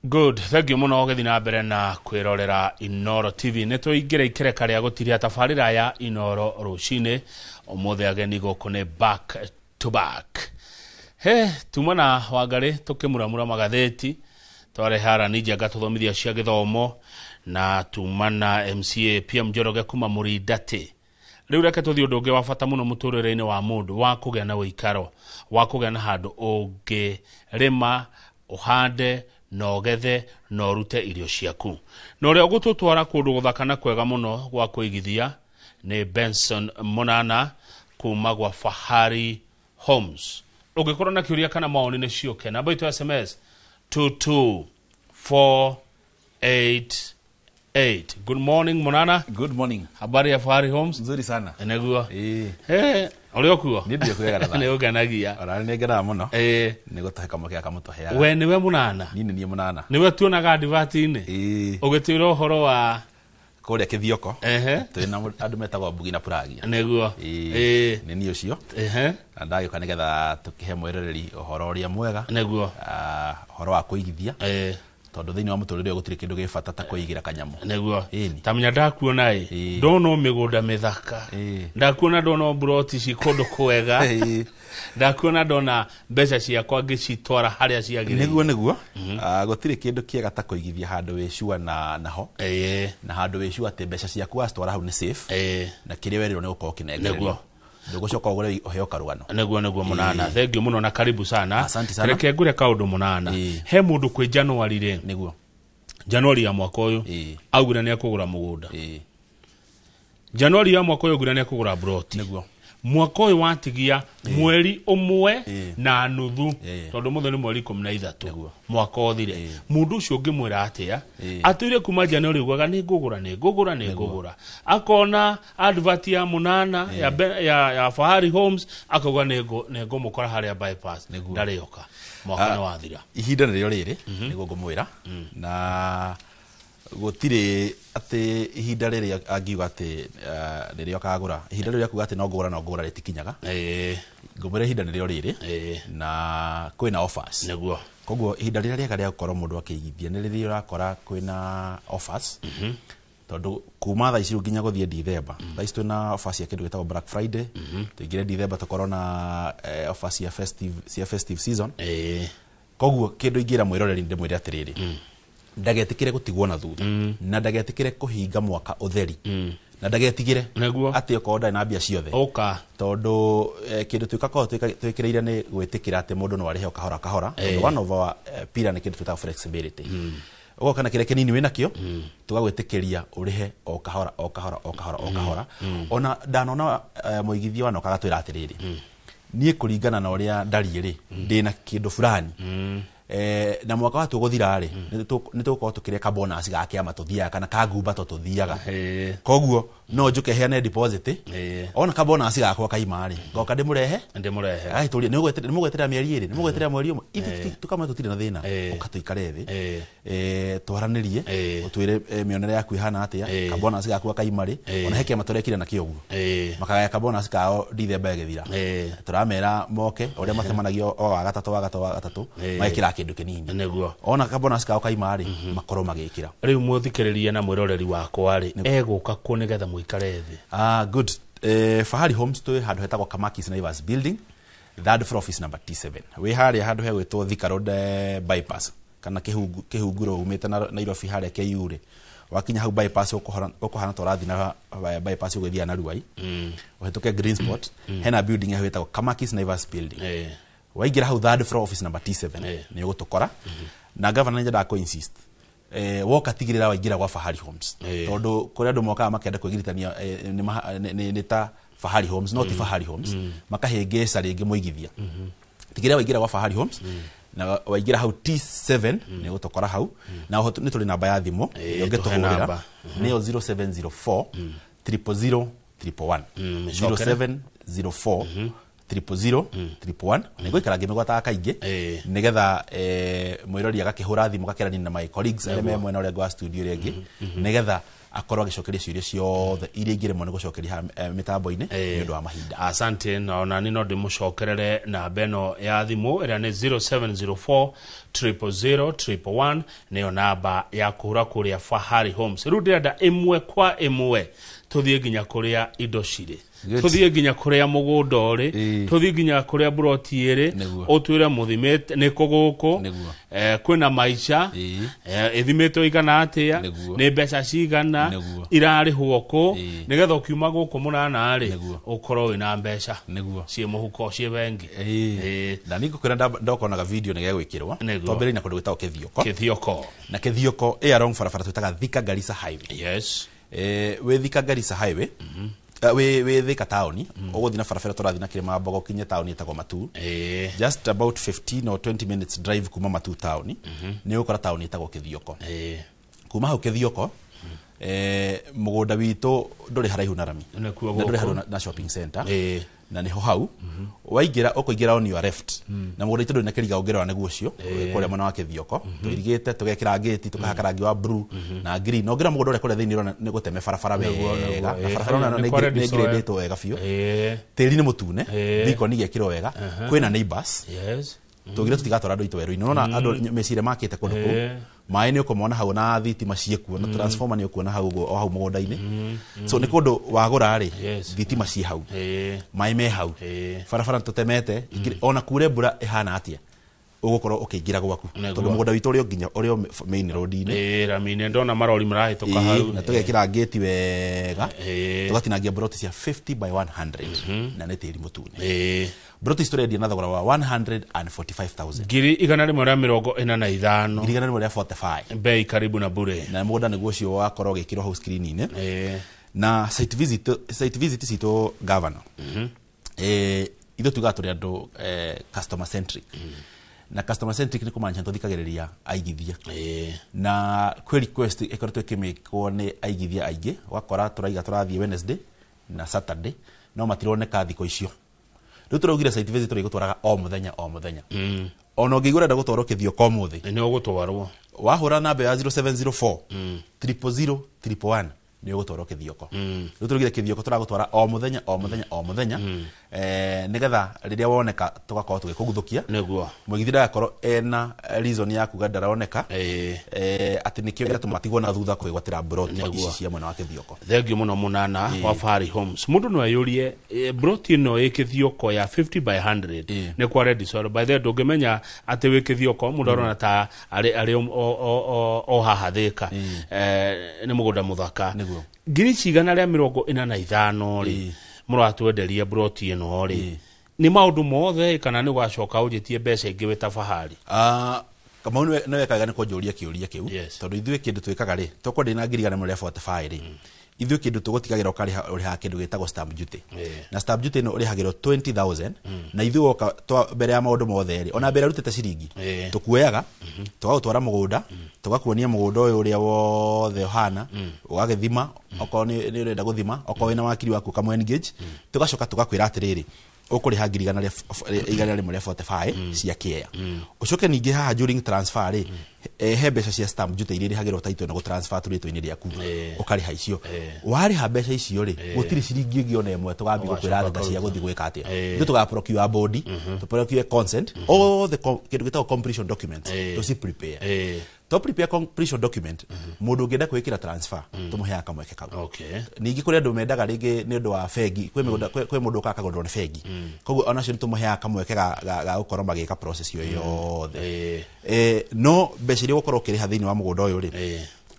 Good, thank you muno gethi na mbere na kwirorera Inoro TV. Neto ingire ikereka ria gutiria tafarira ya Inoro rucine omothe ageni goko ne back to back. He tumana wagare tukimuramura magatheti tware hara nija gatuthomithia cia githomo na tumana MCA pia Njoroge kuma Muridate. Riu reke tuthi undu ungi wa bata muno muturire-ini wa mundu wa kugea na wikaro wa kugea na handu ungi rima uhande no gethe no rute irio ciaku no ria gututwara kundu guthaka na kwega muno gwa kuigithia ni Benson Monana kuma gwa Fahari Homes. Ugikorwo na kiuria kana maoni ni cioke namba itu SMS 22488. Good morning Monana. Good morning. Habari ya Fahari Homes? Nzuri sana. Eneguo. Ulio kuo? Ndio kwega ne uganagia. Ora ne ngara muno. Ni gutahe muke akamutohea. We niwe Monana. Nini ni Monana. Niwe tuonaga advert-ini. Ugitwira uhoro wa kore kithioko. Twina andu metagwo Mbugi na Puragia. Neguo. Ni ni ucio. Ndagi kana getha tukihe mwerereri uhoro ria mwega. Neguo. Uhoro wa kuigithia. Tondu thiini wa muturire gutire kindu gifata ta kuigira kanyamu. Neguo. Tamenya ndakuona ndono migunda mithaka. Ndakuona ndono broti cikundu kwega. Ndakuona ndona mbeca ciakwa ngicitwara haria ciagire. Neguo. Gutire kindu kiega ta kuigithia handu wicua na ho. Na handu wicua ati mbeca ciaku astwara hau ni safe. Na kiria weriro ni gukorwo kinengerera. Neguo. Ndugucoka ugure uheo karugano. Neguo Monana. Thank you muno na karibu sana. Asante sana. Reke ngure kaundu Monana. He mundu kwi January ri. Neguo. January ya mwaka uyu. Augura ni akugura mugunda. January ya mwaka uyu augura ni akugura brot. Neguo. Mwaka uyu watigia mweri umwe na nuthu. Tondu muthe ni mweri 13. Mwaka uthire. Mundu ucio ngimwira atia atwire kuma January gwaga ni ngugura. Akona advert ya Monana ya Fahari Homes akauga ni ngumukora haria bypass. Ndarioka. Mwaka ni wathira. Ihinda nirio riri nigo ngumwira na gutire ati ihinda riri angiuga ati nirio kagura ihinda riri akuga ati no ngura ritikinyaga ngumwira ihinda nirio riri na kwina offers. Neguo. Koguo ihinda riri riega ria gukorwo mundu akigithia ni riri urakora kwina offers. Tondu kuma tha iciru nginya guthie December tha ici twina offers ya kindu gitagwo Black Friday tuingire December tukorwo na offers ya festive season. Koguo kindu ingira mwiroreri ndimwire atiriri ndagetikire gutigwo na thutha na ndagetikire kuhinga mwaka utheri na ndagetigire ati okorwo na mbia ciothe tondu kindu twikakorwo ni gwitikira ati mundu no arihe kahora one of our pillar ni kindu twitaga flexibility. Ugo kana kire kinini wina kio tugagwitikiria urihe o kahora ona ndanona muigithia wano kagatwira atiriri nie kuringana na uria ndari ri ndina kindu fulani na mwaka watu guthira ri nituko tukire ka bonus ga kiama tuthia kana ka ngumba tuthiaga. Koguo no njuke heane deposit ona ka bonus ga kwa kaima ri ngoka ndimurehe ai tuli ni mugwetera mieri iri ni mugwetera mweri umwe ithi tukama tutire na thina ukatuikare thi twaranirie utwire mionere yaku ihana atia ka bonus ga kwa kaima ri ona heke matorekire na kioguo makaya ka bonus kao December githira turamera moke uria matemanagio o wa gatatu maikira kindu kinini. Neguo. Ona ka bonus kao kaima ri makoro magikira riu muthikiririe na mwiroreri wakwa ri eguka ku nigetha muikare thi. Good. Fahari Homes to handu hetagwo Kamakis Naivas building, third floor, office number T7. We hari handu hegwitwo Thika Road bypass kana kihunguro umite na Nairobi haria keyure wakinya hau bypass ukohana torathi na bypass ugithia na Ruai uhituke Green Spot hena building ya hetagwo Kamakis Naivas building. Waigira hau third floor, office number T7 ni ugutukora na governor njada ko insist woka tigirira waigira gwa Fahari Homes tondu kuri andu moka makenda kwigiritania ni ta Fahari Homes not Fahari Homes makahengesa ringi muigithia tigirira waigira gwa Fahari Homes na waigira hau T7 ni gutokora hau na ni tuli namba ya thimu ungetuhurira ni 0704 000 111 0704 000 nego ikarangi megwata kaingi nigetha mwirori agakihura thimu gakerani na my colleagues eme mwena ule gwa studio rengi nigetha akorwo agicokeria ciuria ciothe iria ingiremwo ni gucokeria mitambo-ini ni undu wa mahinda. Asante, na ona ni no ndimucokerere na beno ya thimu ira ni 0704 000 111 niyo namba ya kuhura kuria Fahari Homes. Riu ndirenda imwe kwa imwe tuthie nginya kuria indo ciri, tuthie nginya kuria mugunda uri, tuthie nginya kuria broti iri, utwire muthimete ni kuguku kwina maisha ithimetwo igana atia, ni mbeca cigana, irari huoko, nigetha ukiuma guku munana ari ukorwo wina mbeca cie muhuko cie bengi. Na niko kwira ndokonaga video ni gegwikirwa tombere na kundu gwitao Kithioko na Kithioko along barabara twitaga Thika Garissa Highway. Yes. We Thika Garissa Highway we Thika town uguthi na barabara turathi na Kirima Mbogo kinye town itagwo Matu. Just about 15 or 20 minutes drive kuma Matu town ni ukora town itagwo Kithioko. Kuma hau Kithioko mugunda witu nduri haraihu na rami nduri haraihu na shopping center na niho hau waingira ukoingira on your left na mugunda witu nduri na kiriga ongerwa niguo ucio kuria mwana wa Kithioko tuirigite tugekira gate tukahaka rangi wa blue na green ongira mugunda uri kuria thiini ni guteme barabara wega na barabara no ni graded wega biu tiri ni mutune biko ni gekiro wega kwina neighbors. Yes. Tugire tutigatora andu itu weru-ini nona andu mecire makite kundu ku mai ni ukomona hau na thitima ciekuo na transformer ni ukuona hau o hau mugunda-ini so ni kundu wagura ri thitima ci hau mai me hau barabara tutemete ona kure mbura ihana atia ugukorwo ukiingira gwaku tondu mugunda witu uri nginya uri main road-ini ramine ndona marori marahituka hau na tugekira gate wega tugatinangia broti cia 50 by 100 na ni tiri mutune broti story dia na thogora wa 145,000 ngiri igana rimwe ria 45 ngiri igana rimwe ria 45 bei karibu na bure na mugunda niguo cio wakorwo gikirwo hau screen-ini na site visit cito governor itho tuga turi andu customer centric na customer centric ni kumanya tuthikagiriria aigithia na kwe request ikoretwe kimikwo ni aigithia aingi wakora turaiga turathie Wednesday na Saturday no matironeka thiko icio riu turaugire site visit turigutwaraga o muthenya ona ngigura nda gutwarwo Kithioko muthi ni ugutwarwo wahura namba ya 0704 000 111 ni ugutwarwo Kithioko riu turugire Kithioko turagutwara o muthenya nigetha riria woneka tugakorwo tugikuguthukia niguo mwigithira yakorwo ena reason ya kuga ndaroneka ati nikio gira tumatigwo na thutha kwigwatira broti ici cia mwena wa Kithioko. Thengiu muno munana wa Fahari Homes. Mundu no ayurie broti no Kithioko ya 50 by 100 ni kwa ready so by the ndungimenya ati wi Kithioko mundu arona ta ari o haha Thika ni mugunda muthaka ngiri cigana ria 45 ri muratwenderia broti ino ri ni maundu mothe kana ni gwacoka ujitie mbeca ingi wita Fahari? Kama no wekaga ni kunjuria kiuria kiu tondu ithuĩ kindu twikaga ri tokwa na ngiri igana ria 45 ri ithuĩ kindu tugutigagira uri ha kindu gitagwo stamp duty na stamp duty no urihagirwo 20,000 na ithuĩ woka mbere ya maundu mothe ri ona mbere rutete ciringi tukuoyaga tugagutwara mugunda tugakuonia mugunda uyu uria wothe uhana ugagithima okorwo ni urenda guthima okorwo wina wakiri waku kamwe engage tugacoka tugakwira atiriri ukuriha ngiri igana rimwe ria 45 cia kiea ucoke ningi haha during transfer ri he mbeca cia stamp duty iria irihagirwo title na go transfer turito-ini riaku ukariha icio wariha mbeca icio ri gutiri ciringi ingi ona imwe tugambi gukwira thika cia guthi gwika atia ndu tugaprocure body tuprocure consent all the kindu gitagwo completion documents to prepare to prepare completion document mundu ungienda kwikira transfer tumuheaga kamweke kau ningi kuri andu mendaga ringi ni undu wa fegi kwe mundu ukakagondwo ni fegi koguo ona cio tumuheaga kamweke ga gukorwo magika process yo yothe no mbeca iria gukorwo ukiriha thiini wa mugunda uyu ri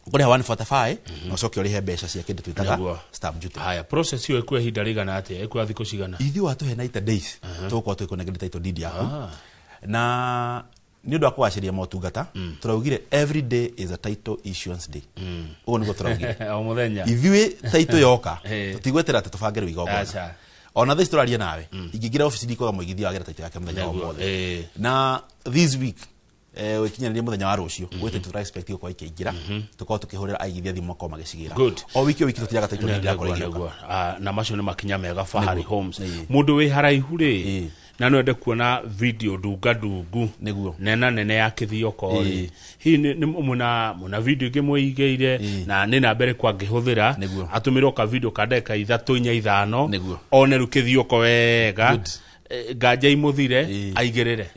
ukuriha 145 no coke urihe mbeca cia kindu twitaga stamp duty. Haya, process yo ikwe hinda rigana atia ikwe thiko cigana? Ithuĩ watuhe 90 days tugukorwo twikunengera title deed yaku na ni undu wa kugaciria motungata turaugire every day is a title issuance day uguo niguo turaugire o muthenya ithuĩ title yoka tutigwetera ati tubange rwigo ngona ona thai turaria nawe ingingira office ndikoga muigithia wagira title yake muthenya wa mothe na this week wikinyaniria muthenya wa rucio gwete tu respect yo kwa ikiingira tukorwo tukihurira aigithia thimu mako magicigira o wiki tutiraga title ndira koregia na macio ni makinya mega Fahari Homes mundu wi haraihu ri na no ende kuona video dunga dungu Niguo. nena nene ya kithioko ri hi ni muna video ngimwigeire na ni na mbere kwa ngihuthira atumirwo ka video ka ndeka 3-5 one rukithioko wega nganja imuthire aigirire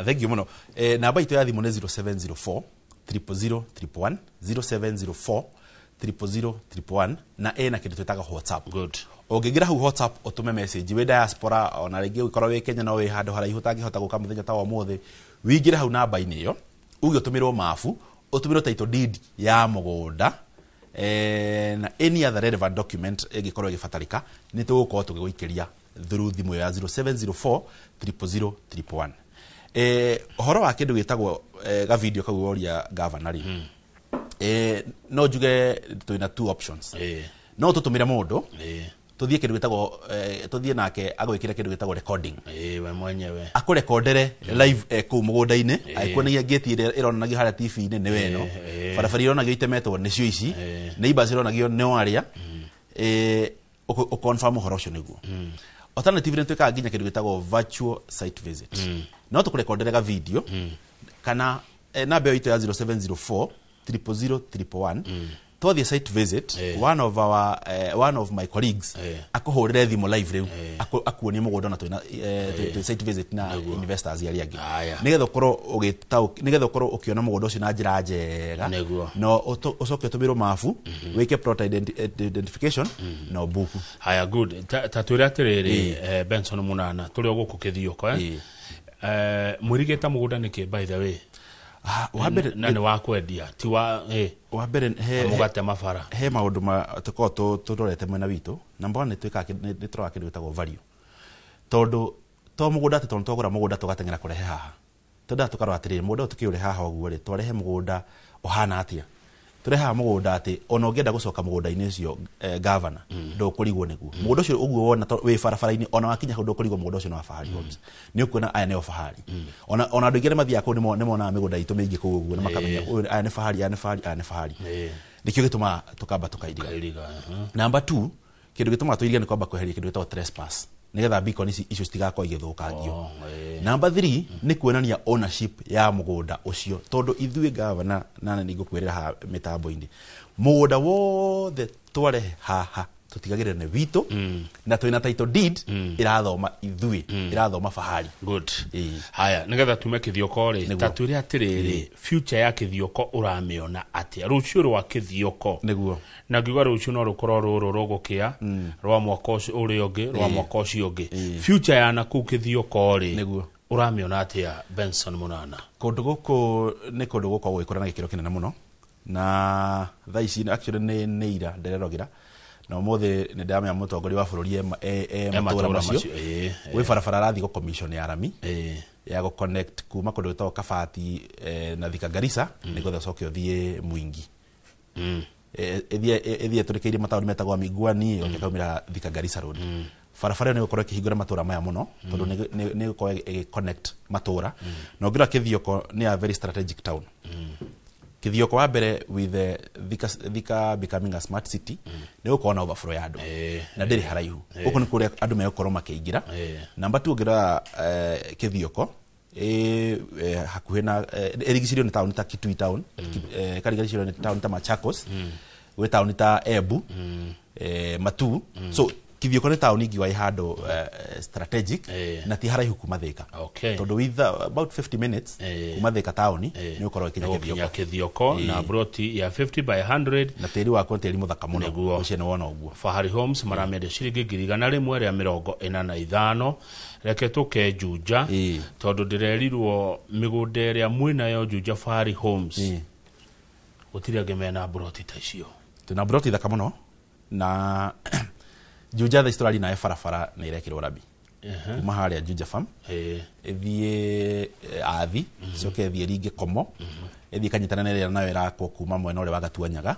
thank you muno namba itu ya thimu ni 0704 000 111 0704 000 111 na na kindu twitaga WhatsApp. Good. Ongigira hu WhatsApp utume message we diaspora ona ringi ukorwo we Kenya no we handu haraihu tangihota guka muthenya ta wa muthi wingire hau namba ini yo ugi utumirwo mafu utumirwo title deed ya mugunda na any other relevant document igikorwo igifatarika ni tugukorwo tugiguikiria through thimu ya 0704 000 111 horo wa kindu gitagwo ga video kau woria governor no juge tuina two options no tutumire mundu tuthie kindu gitagwo tuthie nake agwikira kindu gitagwo recording we mwenyewe akurekondere live ku mugunda-ini aikuonagia gate ire ironanagia haria TV-ini ni weno barabara ironagio itemetwo ni cio ici neighbors ironagio ni aria confirm horo ucio niguo alternative ni twikaga nginya kindu gitagwo virtual site visit no tukurekondere ga video kana namba yo ya 0704 000 111 tothie site visit one of my colleagues akuhurire thimu live reu akuonie mugunda na twina site visit na investors yari angi nigetha ukorwo ugitau nigetha ukorwo ukiona mugunda ucio na njira njega no ucoke tumirwo mafu wike plot identification no buku haya good tatwira atiriri Benson Munana turi guku kithioko murigeta mugunda niki by the way wabere nani wa kwendia ti wa wabere mugate mafara he maundu ma tuko turorete mwena witu number 1 twika ni turaga kindu gitagwo value tondu to mugunda tondu tugura mugunda tugatengera kurehe haha tondu tukarwa atiriri mugunda tukiure haha oguo ri twarehe mugunda ohana atia tureha mugunda ati ona ungienda gucoka mugunda-ini ucio governor ndo kurigwo niguo mugunda ucio uguo wona we barabara-ini ona wakinya ndo kurigwo mugunda ucio na Fahari Homes ni ukuona aya ne Fahari ona andu ingire mathia ko ni mona migunda itu mingi ku uguo na makamenya aya ne Fahari nikio gituma tukamba tukairiga number 2 kindu gituma tuiriga ni kwamba kweheria kindu gitwa trespass nigetha beacon icio citigakwo igithukangio number 3 ni kuonania ownership ya mugunda ucio tondu ithuĩ governor nana ni ngukwirira ha mitambo-ini mugunda wothe tware haha tutigagire ne wito na twina title deed irathoma ithuĩ irathoma Fahari. Good. Haya nigetha tume kithioko ri tatwire atiriri future ya kithioko uramiona atia rucio rwa kithioko niguo na ngiuga rucio no rukorwo ruru rugukia rwa mwaka ucio uri ungi rwa mwaka ucio ungi future ya na ku kithioko ri niguo uramiona atia Benson Munana kundu guku ni kundu guku gwikora na gikiro kinene muno na thaici actually ni ira ndererogira na mothe ni ndamya mutongoria wa bururi matura macio we barabara rathi go commission ya arami ya go connect kuma kundu to Kabati na Thika Garissa ni go thocokio thie Mwingi ethie turikeire matauri metagwa Migwani okaumira Thika Garissa road barabara ni gukorwo kihingura matura maya muno tondu ni gukorwo connect matura no ngira kithioko ni a very strategic town kithioko wa mbere with Thika becoming a smart city ni gukona overflow ya andu na ndiri haraihu uko ni kuria andu megukorwo makiingira number 2 ngira kithioko hakuhe na erigicirio ni town ta Kitui town karigicirio ni town ta Machakos we town ta Embu Matu so kithioko ni town ingi wa ihando strategic na ti haraihu kuma Thika tondu with about 50 minutes kuma Thika town ni ukorwo kinya kithioko na broti ya 50 by 100 na tiri wa konteri muthaka muno ucio ni wona uguo Fahari Homes maramende ciringi 145 reke tuke Juja tondu ndirerirwo migunda iria mwina yo Juja Fahari Homes gutiri angemena broti ta icio tuna broti thaka muno na Juja the story na barabara ni irekirwo rabi kuma haria Juja farm ethie athi coke ethie ringi komo ethie kanyitana na ria nayo irakwo kuma mwena ule wa Gatuanyaga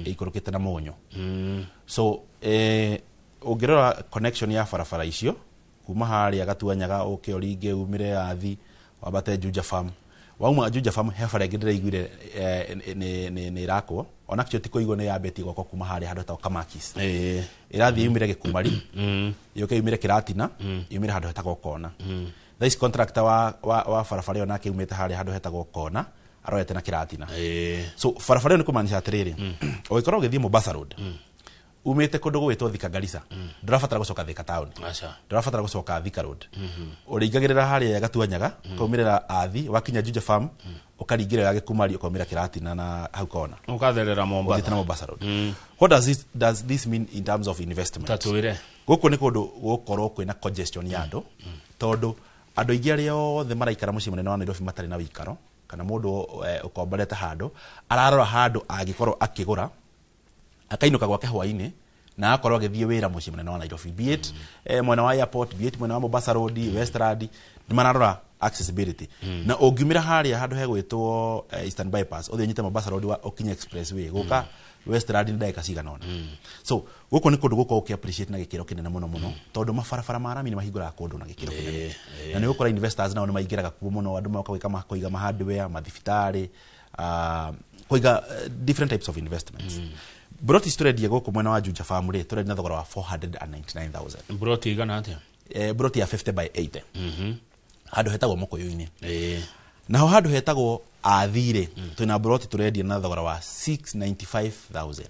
ikurukite na Munyo so ungirora connection ya barabara icio kuma haria Gatuanyaga uke ringi umire athi wabate Juja farm wauma Juja Farm he bara ngire igwire ni rakwo ona kyo tiko igwo ni yambeti goko kuma hari handu ta Kamakis irathi yumire Gikumari yoke yumire Kiratina yumire handu hetagwo Kona this contractor wa farafare ona ke umete hari handu hetagwo Kona aroete na Kiratina so farafare ni kumanisha atiriri oikoro githie Mombasa Road umete kundu gwitwo Thika Garissa ndurafatara gucoka Thika town ndurafatara gucoka Thika Road uringagirira hari ya Gatuanyaga kaumirira athi wakinya Juja Farm ukaringira ya Gikumari ukaumira Kiratina na hau Kona ukatherera Mombasa Road. What does this mean in terms of investment? Tatuire Guku ni kundu gukorwo kwina congestion ya andu tondu andu ingi aria othe maraikara mucii munene wa Nairobi matari na wikaro kana mundu ukombarete handu ararora handu agikorwo akigura akainuka gwake hwaini na akorwo agithie wira mucii munene wa Nairobi, be it mwena wa airport, be it mwena wa Mombasa Road, Westland, ni mararora accessibility na ungumira haria handu hegwitwo Eastern Bypass uthi nyite Mombasa Road wa Okinya Expressway guka Westland ni daika cigana ona so guko ni kundu guko uki appreciate na gikiro kinene muno tondu mafarafara marami ni mahingura kundu na gikiro kinene na ni gukora investors nao ni maingiraga kuo muno andu moka gwika makoiga mahardware mathibitari koiga different types of investments Broti study guko mwena wa Juja Farm ri turendi na thogora wa 499,000 broti igana atia broti ya 50 by 80 handu hetagwo Mukuyu-ini naho handu hetagwo Athire twina broti turendi na thogora wa 695,000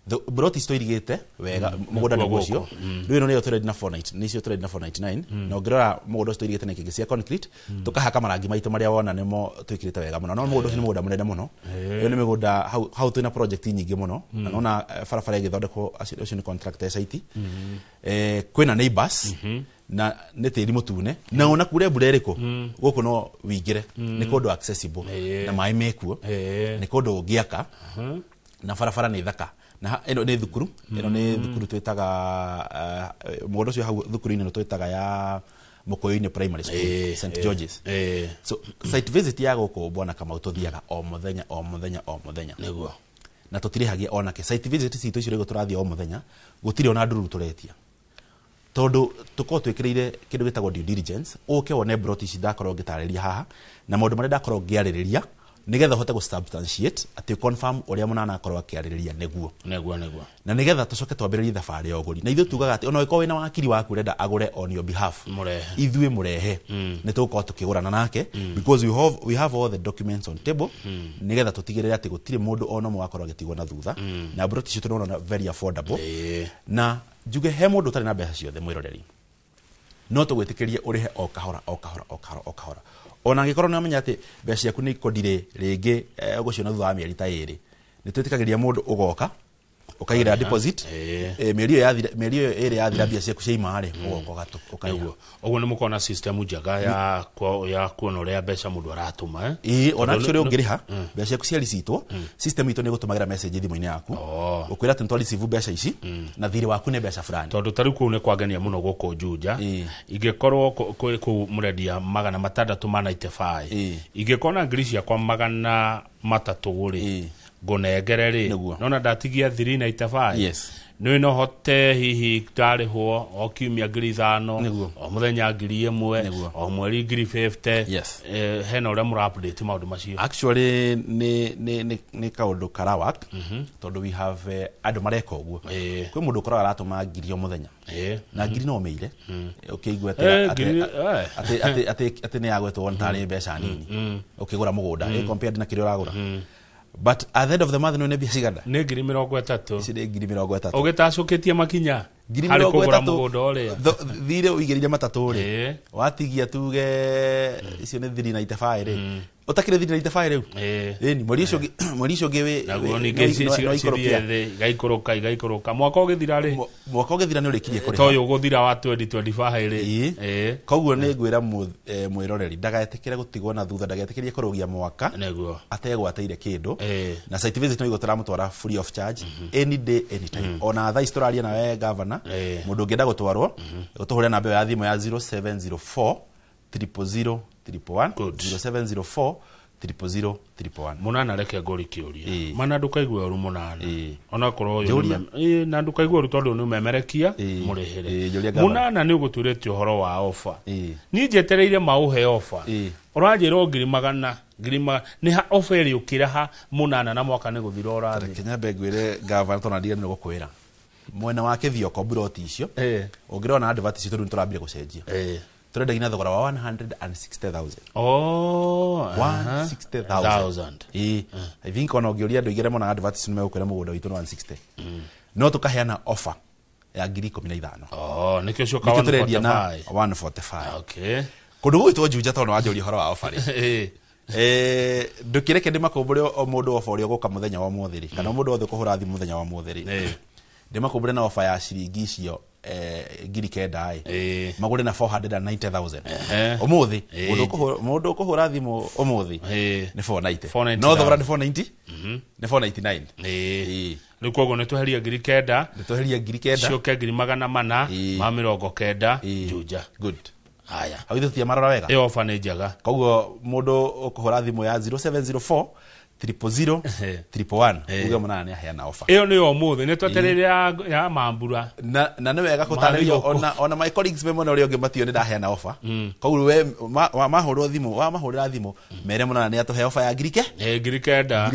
the broti stoirigite wega mugunda ni gucio riu no niyo turendi na 490 nicio turendi na 499 na ngirora mugunda stoirigite na kingi cia concrete tukahaka marangi maitu maria wona nimo twikirite wega muno no mugunda ni mugunda munene muno iyo ni migunda hau twina project nyingi muno na nona farafara igithondekwo acio ni contractor site kwina neighbors na netiri mutune na ona kure bureriko guko no wingire ni kundu accessible na mai mekuo ni kundu giaka na farafara ni thaka na eno ni thukuru twitaga mugondo cio hau thukuru-ini no twitaga ya Mukuyu-ini primary school St George's so site visit ya guko bwana kama utothiaga o muthenya niguo na tutirihagia ona ke site visit citu icio rego turathia o muthenya gutiri ona nduru turetia tondu tuko twikirire kindu gitagwo due diligence uke one broti ici ndakorwo ngitariria haha na maundu maria ndakorwo ngiaririria nigetha hote go substantiate ati confirm uria munana akorwo akiaririria neguo na nigetha tucoke twambiririe thabari ya uguri na ithu tugaga ati ona iko wina wakiri waku renda agure on your behalf ithuĩ murehe ni tuko tukigurana nake because we have all the documents on table nigetha tutigirire ati gutire mundu ona mwe akorwo agitigwo na thutha na broti ici tunaona very affordable na juge he mundu utari na mbeca ciothe mwiroreri no tugwitikirie urihe o kahora ona ngikorwo ni amenya ati mbeca yaku ni ikodire ringi gucio na thutha wa mieri ta iri ni twitikagiria mundu ugoka ukaigira deposit mieri iyo iri yathira mbia ciaku cia imari ugoka ukaiga uguo ni mukona system njega ya kuona uria mbeca mundu aratuma ona actually ungiriha mbeca ciaku cia receipt system itu ni gutumagira message thimu-ini yaku ukwira ati ntwari receive mbeca ici na thiri waku ni mbeca fulani tondu tari ku ne kwagania muno guko Juja ingikorwo ku murendia 695 ingikona ngirisia kwa 300 ri ngunengere ri nona ndatigia 395 no no hote hihi tarihwo o kiumia 5,000 o muthenya 1,000 o mweri 50 hena uria mura update maundu macio actually ni kaundu karawak tondu we have andu mareka uguo kwi mundu ukora aratuma 1,000 o muthenya na 1,000 no meire ukigweta ati ni agwetwo ntari mbeca nini ukigura mugunda compared na kiri uragura but at the end of the month no ne bia ciganda ne 30 ici ni 30 ugitacukitie makinya hari kugura mugunda uria thire uigirire matatu ri watigia tuge icio ni 395 ri utakire 395 riu ni mweri ucio ngiwe naguo ni gaikuruka mwaka ugithira ni urikirie kuri toyo guthira wa 2025 ri koguo ni ngwira mwiroreri ndagaetikire gutigwo na thutha ndagaetikirie kurugia mwaka neguo ategwateire kindu na site visit no igotara mutwara free of charge any day anytime ona tha historia na we governor mundu ngenda gutwarwo gutuhuria namba ya thimu ya 0704 000 111 0704 000 111. Munana reke ngori kiuria mana ndukaigwe uru munana ona korwo na ndukaigwe uru tondu ni memerekia murihere munana ni ugutwirite uhoro wa offer ni njetereire mauhe offer uranjira ngiri magana ni ha offer iri ukira ha munana na mwaka ni guthira urathi Kenya begwire governor tona ndia ni gukwira mwena wake thioko broti icio ungirona advert icio tondu turambire gucenjia turenda gina thogora wa 160,000 160,000 I think ona ngioria andu igere mona advert ni megukwira mugunda witu 160 no tukaheana offer ya 15,000 nikio cio ka 145 okay kundu gwitwo Juja tondu wanjuri horo wa offer ndukireke ndimakumbure o mundu offer uri guka muthenya wa muthiri kana mundu othe kuhura thimu muthenya wa muthiri ndimakumbure na offer ya ciringi icio ngiri kenda magure na 490,000 umuthi mundu kuhura thimu umuthi ni 490 no thogora ni 490 ni 499 ni kogo ne tweheria ngiri kenda cioke ngiri magana mana ma 90 Juja good haya hawithu tia marora wega e offer ni njaga koguo mundu ukuhura thimu ya 0704 000 111 uge munana ni aheana offer iyo ni umuthi ni twetereire ya mambura na ni wega gutariria ona my colleagues me mona uri ungi matio ni ndaheana offer koguo we mahurwo thimu wa mahurira thimu mere munana ni atuhe offer ya ngiri kenda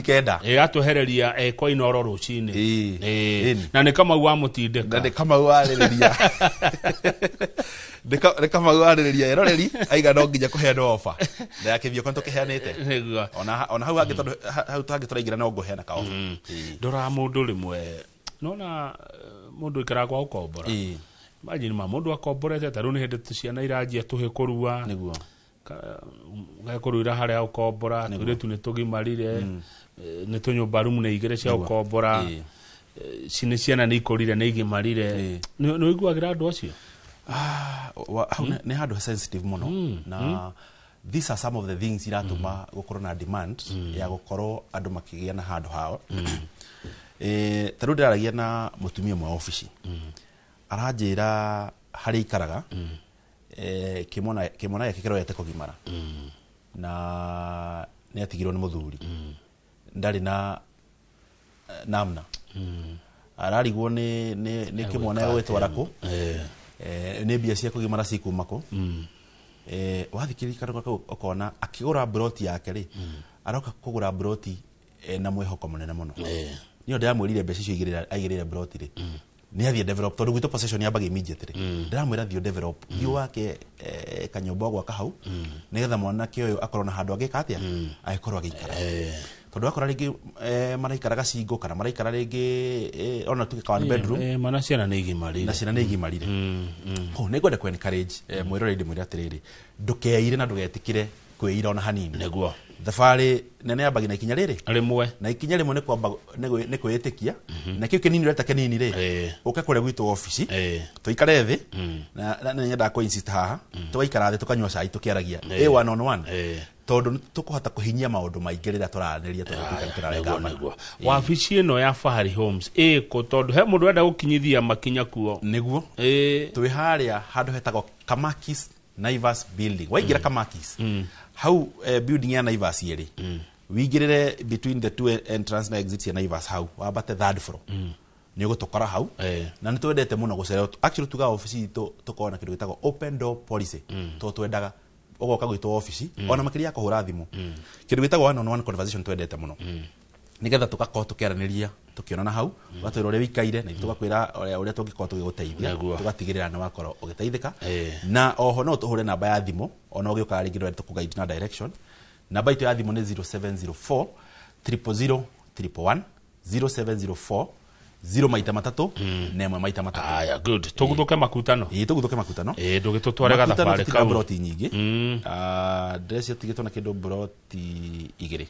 atuhereria kwa inoro rucini na ni kama wa mutindeka ni kama waririria kama waririria eroreri aiga no nginya kuheana offer na yakithio konto kiheanite ona hau angi tondu hau tangi turaingira no nguheana ka offer ndora mundu rimwe nona mundu ikara kwa ukombora imagine mundu akomborete taru ni hindi tuciana iranjia tuhe kurua niguo gakuruira haria ukombora turitu ni tugimarire ni tunyumba rumu ni igire cia ukombora cine ciana ni ikurire ni igimarire ni igwagira andu acio ni handu sensitive muno na these are some of the things iratuma gukorwo na demand ya gukorwo andu makigia na handu hao taru ndiragia na mutumia mwa office aranjira hari ikaraga kimona yake kirorete kugimara na ni atigirwo ni muthuri ndari na namna ararigwo ni kimona gwetwara ku ni bia cia kugimara cikumako wathikiri karuga kau okona akigura broti yake ri aroka kugura broti na mwihoko munene muno niyo ndamwirire mbeca icio igirire broti ri ni athie develop tondu gwito possession yambaga immediately ndiramwira thio develop thio wake kanyombo gwa kahau nigetha mwana kioyo akorwo na handu agika atia aikorwo agikara tondu akora ringi maraikaraga cingo kana maraikara ringi ona tuke one bedroom mana ciana ni igimarire na ciana ni igimarire ni ngwenda ku encourage mwirore ndi mwira atiriri ndukeire na ndugetikire kwira ona hanini neguo thabarĩ nene yambagi na ikinya rĩrĩ rimwe na ikinya rĩmwe nĩ kwĩĩtĩkia na kĩu kĩnini ũreta kĩnini rĩ ũke kũrĩa gwitũ ofici tũikare thĩ na nyendaga kũ insist haha tũgaikara thĩ tũkanyua cai tũkĩaragia one on one tondu tukuhota kuhinyia maundu maingi rĩrĩa tũranĩria tũrarenga wabici ĩno ya Fahari Homes ko tondu he mũndũ enda gũkinyithia makinya kuo nĩguo twĩ harĩa handũ hetagwo Kamakis Naivas building waingira Kamakis hau building ya Naivas yeri wigirire between the two entrance na exits ya Naivas hau wabate third floor ni gutokora hau na ni twendete muno gucerera actually tuga office tukona kindu gitagwo open door policy to twendaga ugoka gwitwo office ona makiria kuhura thimu kindu gitagwo one on one conversation twendete muno nigetha tugakorwo tukiaraniria tukionana hau watwira uri wikaire na tugakwira uria tungikorwo tugiguteithia tugatigirira na wakorwo ugiteithika na oho no tuhure namba ya thimu ona ugiuka ringi ndwete tukuguide na direction namba itu ya thimu ni 0704 000 111 0704 0 maita matatu nemwe maita matatu aya good tuguthuke makutano tuguthuke makutano ndugitutware gathabari ka broti nyingi dress yatigitwo na kindu broti igere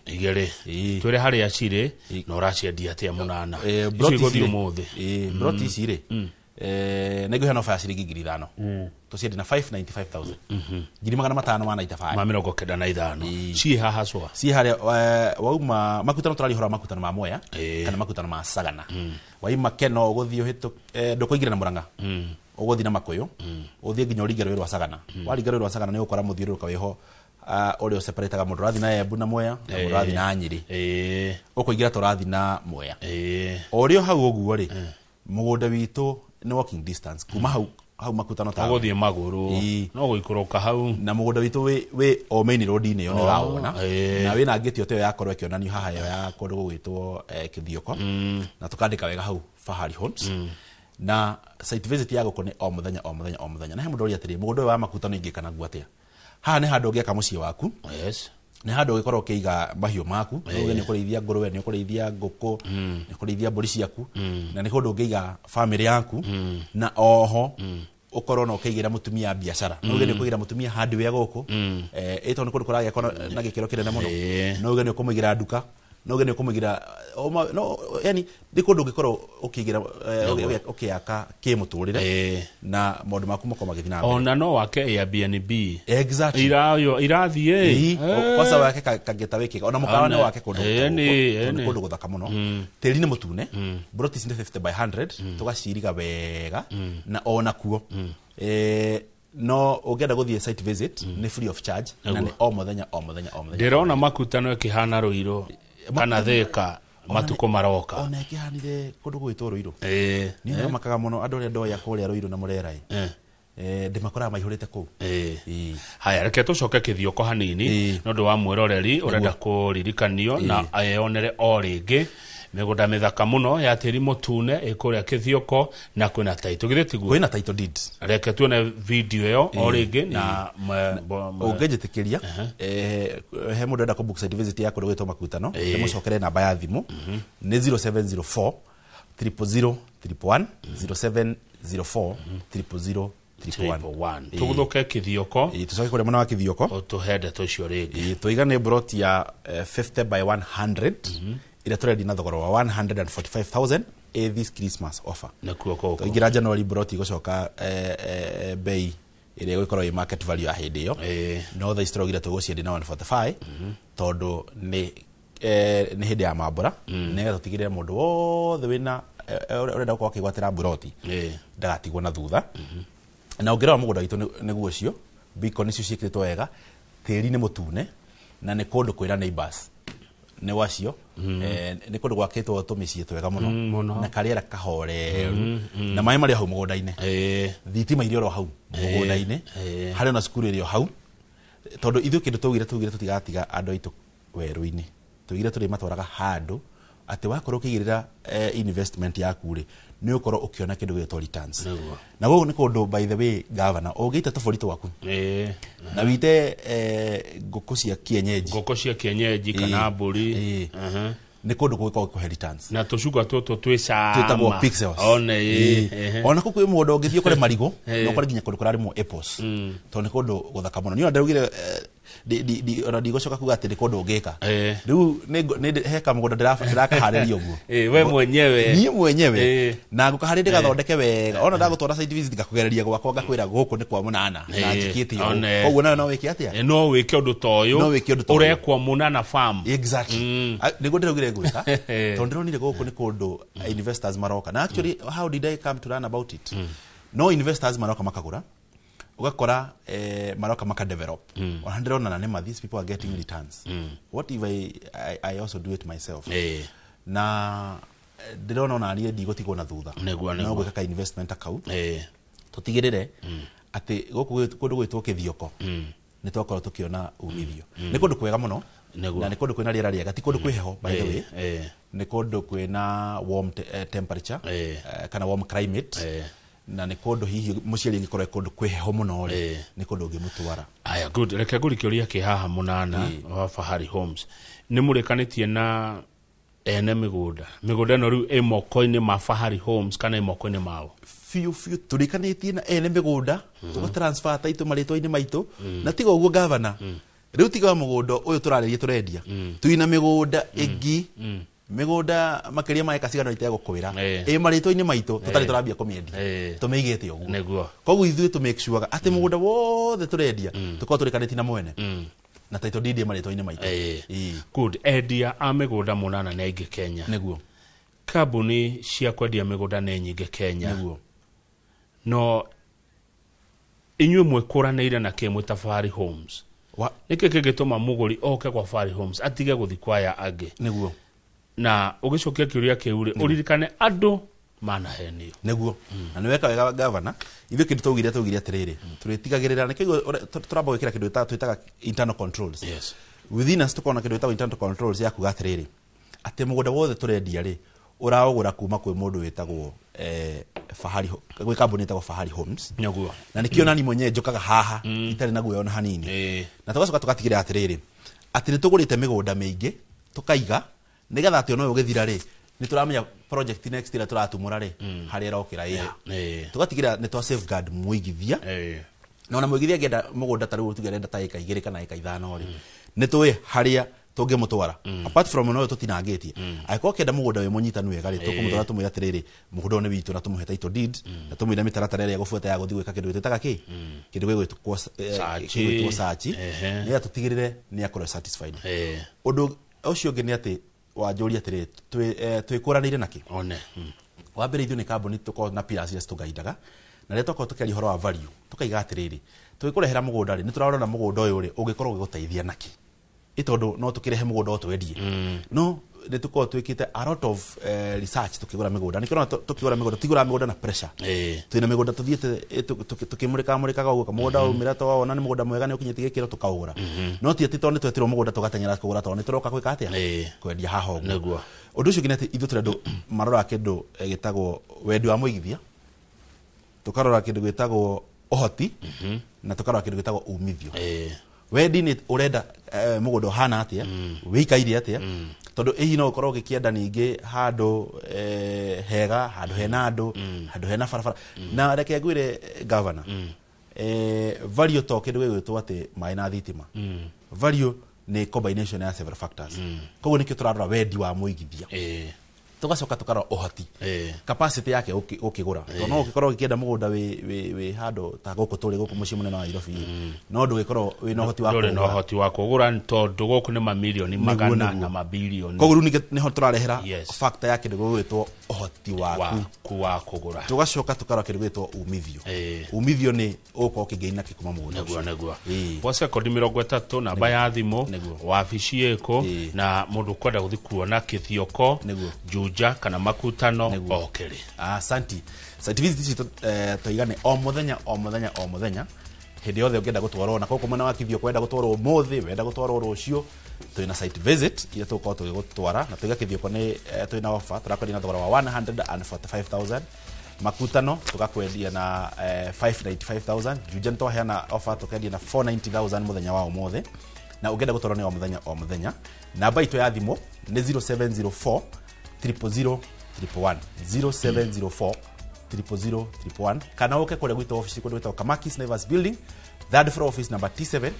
twire hari acire no raciendia atia munana broti guthio muthi broti icire nego hano fa ciringi 5,000 tuciendia na 595,000 ngiri magana matano mana itafa mamiro kenda na ithano ci haha cwa ci hari wauma makutano turari hora makutano ma moya kana makutano ma sagana waima keno guthio hitu ndukuingira na muranga uguthi na makoyo uthie nginya uringero rwa sagana waringero rwa sagana ni ukora muthiuruka wiho ore o separate ga mundu rathi na Embu na Mwea na mundu rathi na Nyeri ukuingira to rathi na Mwea ore hau oguo ri mugunda witu ni walking distance kuma hau makutano ta guthie maguru no guikuruka hau na mugunda witu we o main road ni yo ni raona na we na ngitio te yakorwo ikionanio haha ya kundu gwitwo Kithioko na tukandika wega hau Fahari Homes na site visit ya gukone o muthenya na he mundu ori atiri mugunda wa makutano ingikana guatia haha ni handu ngeka mucie waku ni handu gikorwo kiiga mahiu maku no ni kurithia ngurwe ni kurithia nguku ni kurithia mburi ciaku na ni hundu ngiiga family yaku na oho ukorwo no kiigira mutumia biashara no ni kuigira mutumia handu ya guku ito ni kundu kurage kono na gikiro kinene muno no ni kumuigira nduka no ni kumuigira no yani ni kundu gikorwo ukiigira ukiaka kimuturire na maundu maku makoma githina ona no wake Airbnb exactly irathie kwasa wake kageta wiki ona mukawa ni wake kundu guthaka muno teri ni mutune broti sinde 50 by 100 tugaciriga wega na ona kuo no ugenda guthie site visit ni free of charge na ni o muthenya ndirona makutano ikihana Ruiru kana Thika matuko maroka ona ikihanire kundu gwitwo Ruiru ni makaga muno andu ria ndoya kuria Ruiru na Murerai ndimakora maihurite ku haya reke tucoke Kithioko hanini no ndu wa mwiroreri urenda kuririkanio na ayonere o ringi migunda mithaka muno ya tiri mutune ikuria Kithioko na kwina title githitiguo kwina title deed reke tuone video yo o ringi na ungejetikiria he mundu enda ku book site visit ya kundu gwitwo makutano mucokere namba ya thimu ni 0704 000 111 0704 000 1 tuguthuke Kithioko tucoke kuri mwana wa Kithioko tuhende tucio ringi tuigane brot ya 50 by 100 ira turendi na thogoro wa 145,000 this Christmas offer na kuoko tuigira January brot igocoka bei ire gwikorwo i market value ya hindi yo no tha istrogira tuguciende na 145 tondu ni hindi ya mambura nega tutigire mundu wothe wina urenda gukorwo akigwatira broti ndagatigwo na thutha na ungirawa mugunda witu niguo cio beacon icio ciikitwo wega tiri ni mutune na ni kundu kwira neighbors ne wacio ni kundu gwakitwo tumicie twega muno na kariera kahore na mai mari hau mugunda-ine thitima irio ro hau mugunda-ine hari na cukuru irio hau tondu ithu kindu tugire tutigatiga andu aitu weru-ini tugire turi matwaraga handu ati wakorwo kigirira investment yaku ri ni ukorwo ukiona kindu gitwa returns na go ni kundu by the way governor ugiita toforito waku na wite nguku cia kienyeji kana mburi ni kundu gwiko ku returns na tucuka tutu twicama twitagwo pixels ona kuku wi mundu ungithio kore marigo no kore ginya kundu kurari mo apples to ni kundu guthaka muno ni ona ndarugire ona ndigocoka kuga ati ni kundu ngika riu ni heka mugunda ndirakaharĩria uguo we mwenyewe ni mwenyewe na ngukaharĩria ndigathondeke wega ona ndagutwara site visit ngakugereria gwakwa ngakwira guku ni kwa munana na njikiti koguo nawe no wiki atia no wiki undu toyu urekwa munana farm exactly niguo ndirugire gwika tondu ndironire guku ni kundu investors maroka na actually how did I come to learn about it no investors maroka makagura ugakora maroka maka develop ona ndirona na nema these people are getting returns what if I also do it myself na ndirona ona ali ndigotigwo na thutha no gwika investment account tutigirire ati guku kundu gwitwo Kithioko ni twakorwo tukiona umithio ni kundu kwega muno na ni kundu kwina riera riega ti kundu kwiheho by the way ni kundu kwina warm temperature kana warm climate na ni kundu hihi muciari ngikorwo kundu kwiheho muno ri ni kundu ngimutwara aya good reke ngurikiuria kihaha munana wa Fahari Homes ni murikanitie na ene migunda no riu emoko-ini ma Fahari Homes kana emoko-ini mao fiu turikanitie na ene migunda tugo transfer taitu maritwa-ini maitu na tiga uguo governor riu tiga mugunda uyu turaririe turendia tuina migunda ingi migunda makiria ma eka cigano itegukwira maritwa-ini maitu tutari turambia kumiendia tumeigite uguo neguo koguo ithuĩ to make sure ati mugunda wothe turendia tukorwo turikanitie na mwene na title deed maritwa-ini maitu good endia a migunda munana na ingi Kenya neguo kambuni cia kwendia migunda ne nyingi Kenya neguo no inyuĩ mwĩkũranĩire na kĩmwe ta Fahari Homes niki kigituma muguri oke kwa Fahari Homes atige guthikwaya angi niguo na ugicokia kiuria kiure uririkane andu mana henio niguo na niweka wega governor ithu kindu tugire atiriri turitigagirira nikiguo turamba gwikira kindu twitaga internal controls yes within us tukona kindu twitaga internal controls ya kuga atiriri ati mugunda wothe turendia ri uraogura kuma kwi mundu witagwo Fahari gwi company itagwo Fahari Homes niguo na nikio nani mwenye njokaga haha itari na guyo ona hanini na tugacoka tugatigire atiriri ati ni tugurite migunda mingi tukaiga nigetha ati ono ugithira ri ni turamenya project next ira turatumura ri hari erokira tugatigira ni twa safeguard muigithia na ona muigithia ngenda mugunda tari tugerenda ta eka igire kana eka ithano ri ni tuwe haria tungimutwara apart from no tutinangitie aiko kenda mugunda we munyitanu wega ri tukumutwara tumwira atiriri mugunda ni witu na tumuhe title deed na tumwira mitaratara ya gufuata ya guthi gwika kindu twitaga ki kindu gwitwo search ni tutigirire ni akorwo satisfied undu ucio ngi ni ati wanjuri atiri twikuranire naki one wa mbere ithu ni company tuko na pillars cia tugaidaga na reto ko tukeri horo wa value tukaiga atiriri twikurehera mugunda ri ni turarona mugunda uyu ri ugikorwo giguteithia naki itondu no tukirehe mugunda o twendie no ni tuko twikite a lot of research tukigura migunda ni kirona tukigura migunda tigura migunda na pressure twina migunda tuthiete tukimurika uguo mugunda umira to wona ni mugunda mwega ni ukinyitiye kiro tukaugura no ti ati toni twetirwo mugunda tugatengera kugura to ni turoka gwika atia kwendia haho niguo undu ucio nginete ithu turendo marora kindu gitagwo wendi wa muigithia tukarora kindu gitagwo ohoti na tukarora kindu gitagwo umithio wendi ni urenda mugunda hana atia wikaire atia tondu ehi no ukorwo gikienda ningi handu hega handu hena andu handu hena barabara na reke ngwire governor value to kindu gwitwo ati mai na thitima value ni combination ya several factors koguo nikio turarora wendi wa muigithia tugacoka tukarora ohoti capacity yake ukigura to no ugikorwo gikienda mugunda we handu ta guku turi guku muci munene wa Nairobi no ndugikorwo we no hoti wa kugura no hoti wa kugura tondu guku ni mamilioni magana na mabilioni koguo ni ho turarehera factor yake ndu gwitwo ohoti waku wa kugura tugacoka tukarora kindu gwitwo umithio umithio ni uko ukigeina kikuma mugunda negwa bose kodi 30 namba ya thimu wabici yeko na mundu kwenda guthi kuona kithioko juja kana makutano okere asanti site visit toigane o muthenya hindi yothe ungenda gutwarwo na koko mwana wa kithio kwenda gutwarwo muthi wenda gutwarwo rucio twina site visit ile tuko tugutwara na tuiga kithio kone twina offer turakodi na thogora wa 145,000 makutano tukakwendia na 595,000 juja nto heana offer tukendia na 490,000 muthenya wa umuthi na ungenda gutwarwo ni o muthenya namba itu ya thimo ni 0704 000 0704 000 kana uke kule gwito office kule gwito Kamakis Naivas building third floor office number T7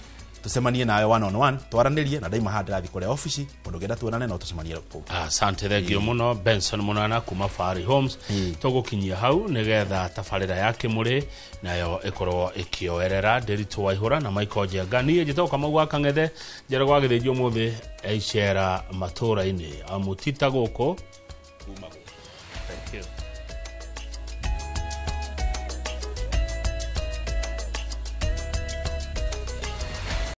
tusemanie nayo 1-on-1 twaranirie na daima hadi rathi kule office mundu genda tuonane na tusemanie ku asante thegio muno Benson Munana kuma Fahari Homes tugukinyia hau nigetha tafarira yake muri nayo ikorwo ikioerera Derito Waihura na Michael Jagani jitoka magwa kangethe jera gwa githijio muthi eicera matura ini amutita guko kuma